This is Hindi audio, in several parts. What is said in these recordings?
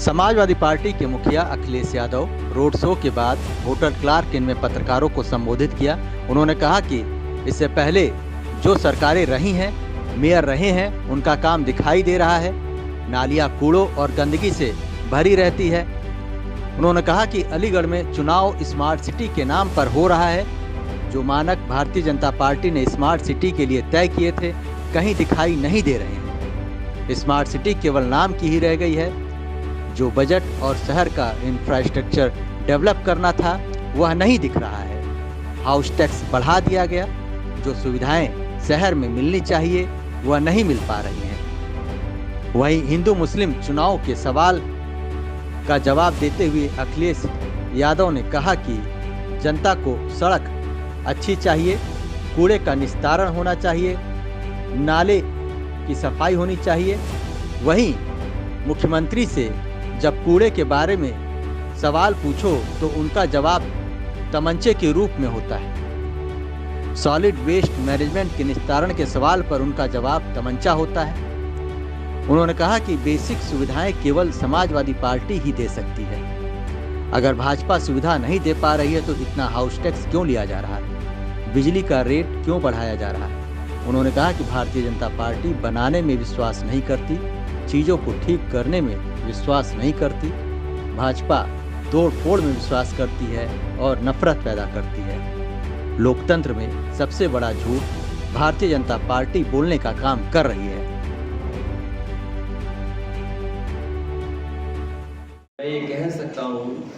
समाजवादी पार्टी के मुखिया अखिलेश यादव रोड शो के बाद होटल क्लार्किन में पत्रकारों को संबोधित किया। उन्होंने कहा कि इससे पहले जो सरकारें रही हैं, मेयर रहे हैं, उनका काम दिखाई दे रहा है। नालियां कूड़ों और गंदगी से भरी रहती है। उन्होंने कहा कि अलीगढ़ में चुनाव स्मार्ट सिटी के नाम पर हो रहा है। जो मानक भारतीय जनता पार्टी ने स्मार्ट सिटी के लिए तय किए थे, कहीं दिखाई नहीं दे रहे हैं। स्मार्ट सिटी केवल नाम की ही रह गई है। जो बजट और शहर का इंफ्रास्ट्रक्चर डेवलप करना था, वह नहीं दिख रहा है। हाउस टैक्स बढ़ा दिया गया। जो सुविधाएं शहर में मिलनी चाहिए, वह नहीं मिल पा रही हैं। वहीं हिंदू मुस्लिम चुनाव के सवाल का जवाब देते हुए अखिलेश यादव ने कहा कि जनता को सड़क अच्छी चाहिए, कूड़े का निस्तारण होना चाहिए, नाले की सफाई होनी चाहिए। वहीं मुख्यमंत्री से जब कूड़े के बारे में सवाल पूछो तो उनका जवाब तमंचे के रूप में होता है। सॉलिड वेस्ट मैनेजमेंट के निस्तारण के सवाल पर उनका जवाब तमंचा होता है। उन्होंने कहा कि बेसिक सुविधाएं केवल समाजवादी पार्टी ही दे सकती है। अगर भाजपा सुविधा नहीं दे पा रही है तो इतना हाउस टैक्स क्यों लिया जा रहा है? बिजली का रेट क्यों बढ़ाया जा रहा है? उन्होंने कहा कि भारतीय जनता पार्टी बनाने में विश्वास नहीं करती, चीज़ों को ठीक करने में विश्वास नहीं करती। भाजपा तोड़ फोड़ में विश्वास करती है और नफरत पैदा करती है। लोकतंत्र में सबसे बड़ा झूठ भारतीय जनता पार्टी बोलने का काम कर रही है। मैं ये कह सकता हूँ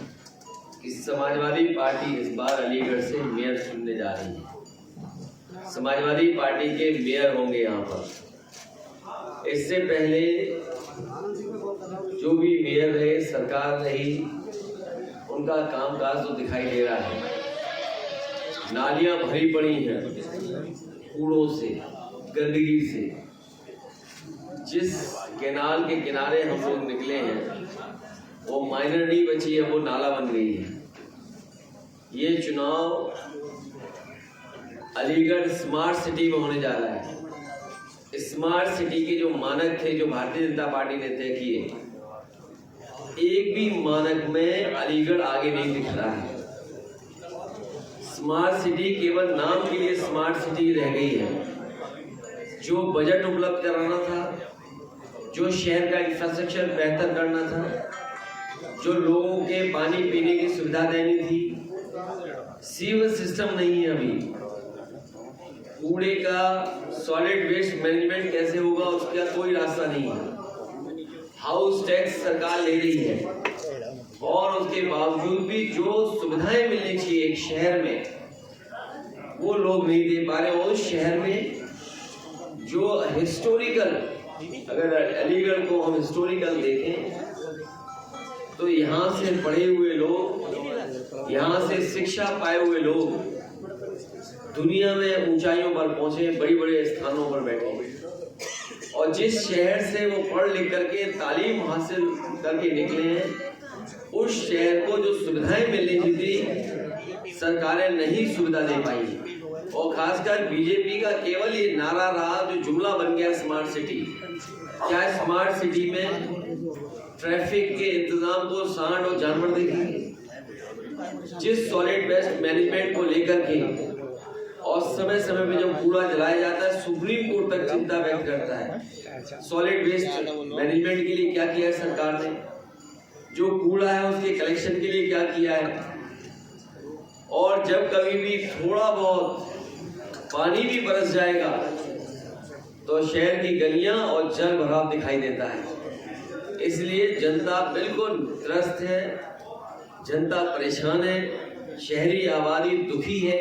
कि समाजवादी पार्टी इस बार अलीगढ़ से मेयर चुनने जा रही है। समाजवादी पार्टी के मेयर होंगे यहाँ पर। इससे पहले जो भी मेयर रहे, सरकार रही, उनका कामकाज तो दिखाई दे रहा है। नालियां भरी पड़ी हैं कूड़ों से, गंदगी से। जिस कैनाल के किनारे हम लोग निकले हैं वो माइनर नहीं बची है, वो नाला बन गई है। ये चुनाव अलीगढ़ स्मार्ट सिटी में होने जा रहा है। स्मार्ट सिटी के जो मानक थे, जो भारतीय जनता पार्टी ने तय किए, एक भी मानक में अलीगढ़ आगे नहीं दिख रहा है। स्मार्ट सिटी केवल नाम के लिए स्मार्ट सिटी रह गई है। जो बजट उपलब्ध कराना था, जो शहर का इंफ्रास्ट्रक्चर बेहतर करना था, जो लोगों के पानी पीने की सुविधा देनी थी, सीवर सिस्टम नहीं है अभी। कूड़े का सॉलिड वेस्ट मैनेजमेंट कैसे होगा, उसका कोई रास्ता नहीं है। हाउस टैक्स सरकार ले रही है और उसके बावजूद भी जो सुविधाएं मिलनी चाहिए एक शहर में, वो लोग नहीं दे पा रहे। उस शहर में जो हिस्टोरिकल, अगर अलीगढ़ को हम हिस्टोरिकल देखें तो यहाँ से पढ़े हुए लोग, यहाँ से शिक्षा पाए हुए लोग दुनिया में ऊंचाइयों पर पहुंचे, बड़े बड़े स्थानों पर बैठे। और जिस शहर से वो पढ़ लिख करके तालीम हासिल करके निकले हैं, उस शहर को जो सुविधाएं मिलनी थी, सरकारें नहीं सुविधा दे पाई। और खासकर बीजेपी का केवल ये नारा रहा, जो जुमला बन गया स्मार्ट सिटी। क्या स्मार्ट सिटी में ट्रैफिक के इंतजाम को सांड और जानवर देखेंगे? जिस सॉलिड वेस्ट मैनेजमेंट को लेकर के और समय समय पे जब कूड़ा जलाया जाता है, सुप्रीम कोर्ट तक चिंता व्यक्त करता है। सॉलिड वेस्ट मैनेजमेंट के लिए क्या किया है सरकार ने? जो कूड़ा है उसके कलेक्शन के लिए क्या किया है? और जब कभी भी थोड़ा बहुत पानी भी बरस जाएगा तो शहर की गलियां और जल भराव दिखाई देता है। इसलिए जनता बिल्कुल त्रस्त है, जनता परेशान है, शहरी आबादी दुखी है।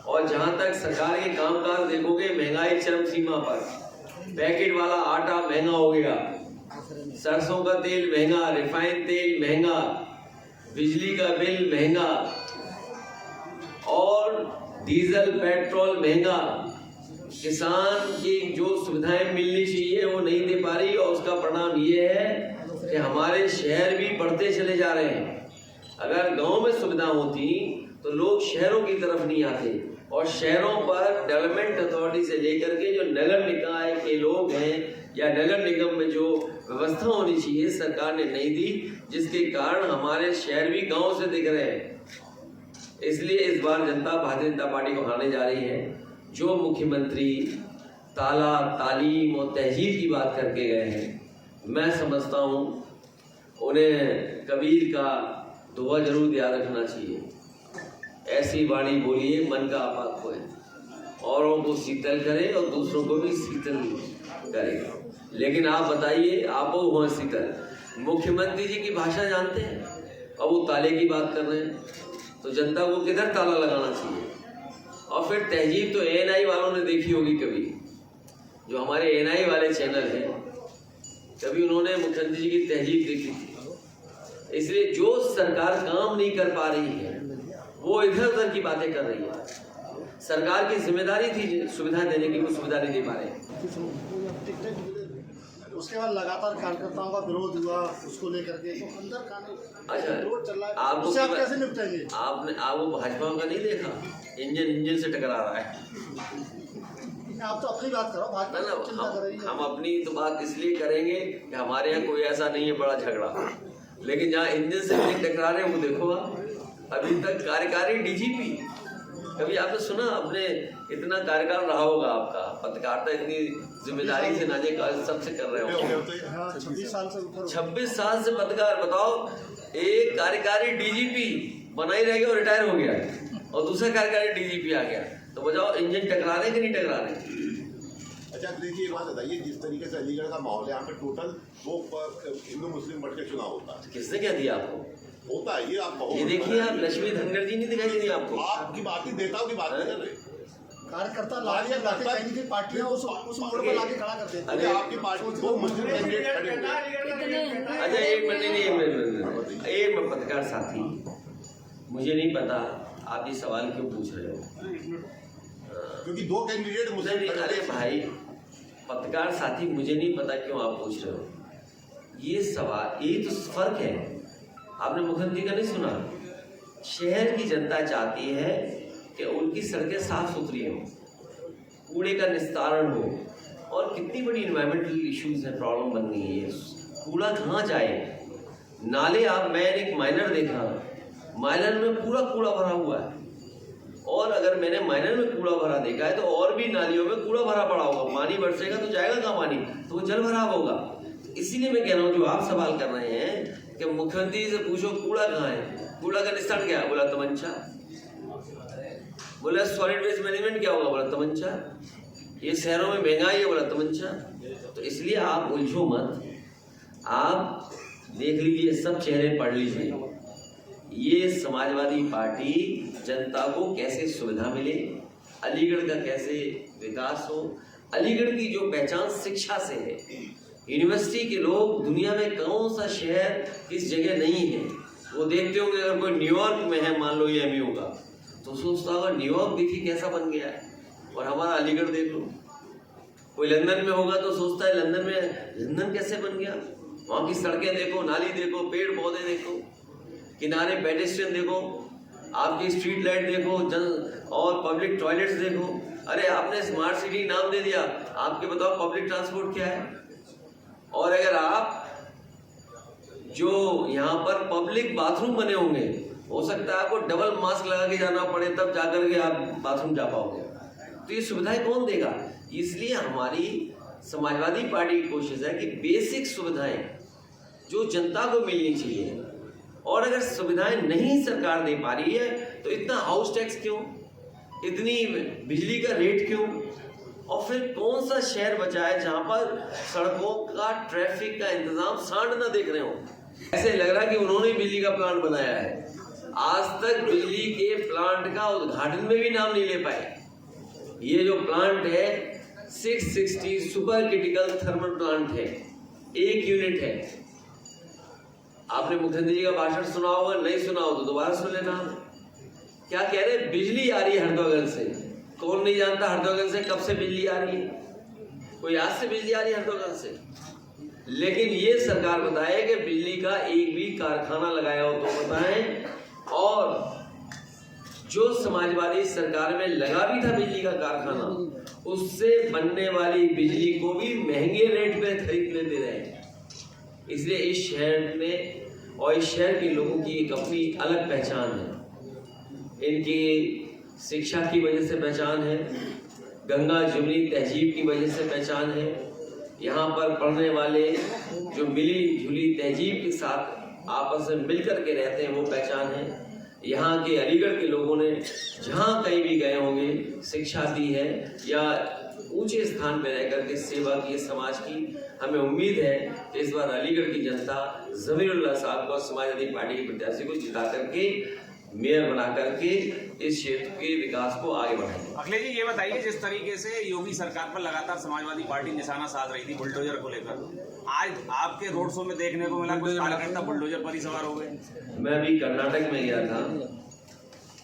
और जहां तक सरकार के कामकाज देखोगे, महंगाई चरम सीमा पर। पैकेट वाला आटा महंगा हो गया, सरसों का तेल महंगा, रिफाइंड तेल महंगा, बिजली का बिल महंगा और डीजल पेट्रोल महंगा। किसान की जो सुविधाएं मिलनी चाहिए वो नहीं दे पा रही। और उसका परिणाम ये है कि हमारे शहर भी बढ़ते चले जा रहे हैं। अगर गांव में सुविधा होती तो लोग शहरों की तरफ नहीं आते। और शहरों पर डेवलपमेंट अथॉरिटी से लेकर के जो नगर निकाय के लोग हैं या नगर निगम में जो व्यवस्था होनी चाहिए सरकार ने नहीं दी, जिसके कारण हमारे शहर भी गांव से दिख रहे हैं। इसलिए इस बार जनता भारतीय जनता पार्टी को हारने जा रही है। जो मुख्यमंत्री तालीम और तहजीब की बात करके गए हैं, मैं समझता हूँ उन्हें कबीर का दुआ जरूर याद रखना चाहिए। ऐसी वाणी बोलिए मन का आपात होए, औरों को शीतल करे और दूसरों को भी शीतल करे। लेकिन आप बताइए, आप वो शीतल मुख्यमंत्री जी की भाषा जानते हैं और वो ताले की बात कर रहे हैं, तो जनता को किधर ताला लगाना चाहिए। और फिर तहजीब तो एएनआई वालों ने देखी होगी, कभी जो हमारे एएनआई वाले चैनल हैं, कभी उन्होंने मुख्यमंत्री जी की तहजीब देखी थी। इसलिए जो सरकार काम नहीं कर पा रही है वो इधर उधर की बातें कर रही है। सरकार की जिम्मेदारी थी सुविधा देने की, वो सुविधा नहीं दे पा रहे। उसके बाद लगातार कार्यकर्ताओं का विरोध हुआ उसको लेकर के, तो अंदर अच्छा, विरोध चल रहा है, आप कैसे निपटेंगे? आपने वो भाजपा का नहीं देखा, इंजन से टकरा रहा है। आप तो अपनी बात करो, भाजपा ना चिंता कर रही है। हम अपनी तो बात इसलिए करेंगे कि हमारे यहाँ कोई ऐसा नहीं है बड़ा झगड़ा, लेकिन जहाँ इंजन से टकरा रहे हैं वो देखो आप। अभी तक कार्यकारी डीजीपी, कभी आपने सुना? अपने इतना कार्यकाल रहा होगा आपका, पत्रकारिता इतनी जिम्मेदारी से नाजे सबसे कर रहे हो। 26 साल से पत्रकार, बताओ, एक कार्यकारी डीजीपी बना ही रह गया और रिटायर हो गया, और दूसरा कार्यकारी डीजीपी आ गया, तो बताओ इंजन टकरा रहे कि नहीं टकरा रहे? अच्छा देखिए, ये बात बताइए, जिस तरीके से अलीगढ़ का माहौल है यहाँ पे, टोटल वो हिंदू मुस्लिम बढ़ के चुनाव होता है। किसने क्या दिया आपको? होता है ये, आप ये देखिए, आप लक्ष्मी धनगर जी नहीं दिखाई दे रही आपको? आपकी बात ही, नेताओं की बात नहीं कर रहे। कार्यकर्ता पार्टियां उस मोड़ पर लाके खड़ा कर देती अरे आपकी पार्टी दो मुस्लिम कैंडिडेट खड़े हुए। अच्छा एक मिनट, पत्रकार साथी, मुझे नहीं पता आप ये सवाल क्यों पूछ रहे हो, क्योंकि दो कैंडिडेट मुस्लिम। अरे भाई पत्रकार साथी, मुझे नहीं पता क्यों आप पूछ रहे हो ये सवाल। यही तो फर्क है। आपने मुख्यमंत्री का नहीं सुना? शहर की जनता चाहती है कि उनकी सड़कें साफ सुथरी हो, कूड़े का निस्तारण हो, और कितनी बड़ी इन्वायरमेंटल इश्यूज है, प्रॉब्लम बन गई है। कूड़ा कहाँ जाए? नाले, आप, मैंने एक माइनर देखा, माइनर में पूरा कूड़ा भरा हुआ है, और अगर मैंने माइनर में कूड़ा भरा देखा है तो और भी नालियों में कूड़ा भरा पड़ा होगा। पानी बरसेगा तो जाएगा कहाँ पानी? तो वो जल भराव होगा। इसीलिए मैं कह रहा हूँ, जो आप सवाल कर रहे हैं कि मुख्यमंत्री से पूछो कूड़ा कहाँ है, कूड़ा का निस्तारण क्या है? बोला तमंचा। बोला सॉलिड वेस्ट मैनेजमेंट क्या होगा? बोला तमंचा। ये शहरों में महंगाई है? बोला तमंचा। तो इसलिए आप उलझो मत, आप देख लीजिए, सब चेहरे पढ़ लीजिए। ये समाजवादी पार्टी जनता को कैसे सुविधा मिले, अलीगढ़ का कैसे विकास हो। अलीगढ़ की जो पहचान शिक्षा से है, यूनिवर्सिटी के लोग दुनिया में कौन सा शहर इस जगह नहीं है, वो देखते होंगे। अगर कोई न्यूयॉर्क में है, मान लो ये एमयू का, तो सोचता होगा न्यूयॉर्क देखिए कैसा बन गया है, और हमारा अलीगढ़ देख लो। कोई लंदन में होगा तो सोचता है लंदन कैसे बन गया, वहाँ की सड़कें देखो, नाली देखो, पेड़ पौधे देखो, किनारे पेडेस्ट्रियन देखो, आपकी स्ट्रीट लाइट देखो, और पब्लिक टॉयलेट्स देखो। अरे आपने स्मार्ट सिटी नाम दे दिया, आपके बताओ पब्लिक ट्रांसपोर्ट क्या है? और अगर आप जो यहाँ पर पब्लिक बाथरूम बने होंगे, हो सकता है आपको डबल मास्क लगा के जाना पड़े, तब जाकर के आप बाथरूम जा पाओगे। तो ये सुविधाएं कौन देगा? इसलिए हमारी समाजवादी पार्टी की कोशिश है कि बेसिक सुविधाएं जो जनता को मिलनी चाहिए, और अगर सुविधाएं नहीं सरकार दे पा रही है तो इतना हाउस टैक्स क्यों, इतनी बिजली का रेट क्यों? और फिर कौन सा शहर बचा है जहां पर सड़कों का, ट्रैफिक का इंतजाम सांड ना देख रहे हो? ऐसे लग रहा है कि उन्होंने बिजली का प्लांट बनाया है। आज तक बिजली के प्लांट का उद्घाटन में भी नाम नहीं ले पाए। ये जो प्लांट है 660 सुपर क्रिटिकल थर्मल प्लांट है, 1 यूनिट है। आपने मुख्यमंत्री जी का भाषण सुना होगा, नहीं सुना हो तो दोबारा सुन लेना। क्या कह रहे? बिजली आ रही है हरदोगंज से। कौन नहीं जानता हरदोगंज से कब से बिजली आ रही है? कोई आज से बिजली आ रही है हरदोगंज से? लेकिन ये सरकार बताए कि बिजली का एक भी कारखाना लगाया हो तो बताएं, और जो समाजवादी सरकार में लगा भी था बिजली का कारखाना, उससे बनने वाली बिजली को भी महंगे रेट पे खरीद लेते रहे। इसलिए इस शहर में और इस शहर के लोगों की एक अपनी अलग पहचान है। इनकी शिक्षा की वजह से पहचान है, गंगा जमुनी तहजीब की वजह से पहचान है। यहाँ पर पढ़ने वाले जो मिली जुली तहजीब के साथ आपस में मिलकर के रहते हैं, वो पहचान है। यहाँ के अलीगढ़ के लोगों ने जहाँ कहीं भी गए होंगे शिक्षा दी है या ऊंचे स्थान पर रह करके सेवा की है समाज की। हमें उम्मीद है कि इस बार अलीगढ़ की जनता ज़मीरुल्लाह साहब को समाजवादी पार्टी के प्रत्याशी को जिता करके मेयर बना करके इस क्षेत्र के विकास को आगे बढ़ाएंगे। अखिलेश जी, ये बताइए, जिस तरीके से योगी सरकार पर लगातार समाजवादी पार्टी निशाना साध रही थी बुलडोजर को लेकर, आज आपके रोड शो में देखने को मिला कुछ कार्यकर्ता बुलडोजर पर ही सवार हो गए। मैं भी कर्नाटक में गया था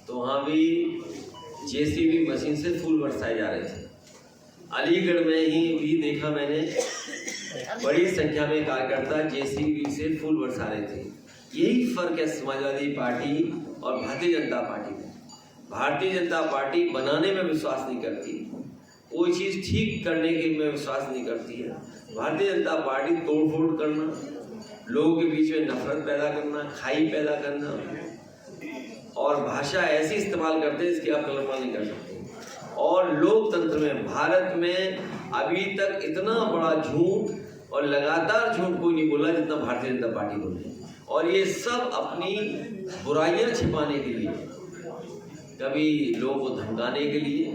तो वहाँ भी जेसीबी मशीन से फूल बरसाए जा रहे थे। अलीगढ़ में ही भी देखा मैंने, बड़ी संख्या में कार्यकर्ता जेसीबी से फूल बरसा रहे थे। यही फर्क है समाजवादी पार्टी और भारतीय जनता पार्टी में। भारतीय जनता पार्टी बनाने में विश्वास नहीं करती, कोई चीज़ ठीक करने के में विश्वास नहीं करती है। भारतीय जनता पार्टी तोड़फोड़ करना, लोगों के बीच में नफरत पैदा करना, खाई पैदा करना और भाषा ऐसी इस्तेमाल करते हैं जिसकी आप कल्पना नहीं कर सकते। और लोकतंत्र में, भारत में अभी तक इतना बड़ा झूठ और लगातार झूठ कोई नहीं बोला जितना भारतीय जनता पार्टी बोली। और ये सब अपनी बुराइयां छिपाने के लिए, कभी लोगों को धमकाने के लिए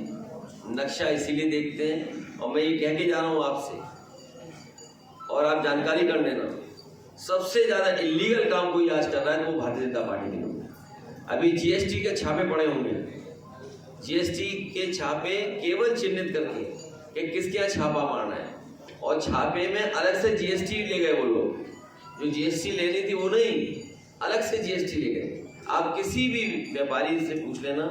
नक्शा इसीलिए देखते हैं। और मैं ये कह के जा रहा हूँ आपसे, और आप जानकारी कर लेना, सबसे ज़्यादा इलीगल काम कोई आज कर रहा है तो वो भारतीय जनता पार्टी के लोग। अभी जीएसटी के छापे पड़े होंगे, जीएसटी के छापे केवल चिन्हित करके कि किसके यहाँ छापा मारना है, और छापे में अलग से जीएसटी ले गए वो लोग, जो जीएसटी लेनी थी वो नहीं, अलग से जीएसटी ले गए। आप किसी भी व्यापारी से पूछ लेना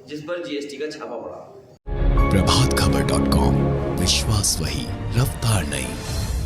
जिस पर जीएसटी का छापा पड़ा। प्रभातखबर.com, विश्वास वही, रफ्तार नहीं।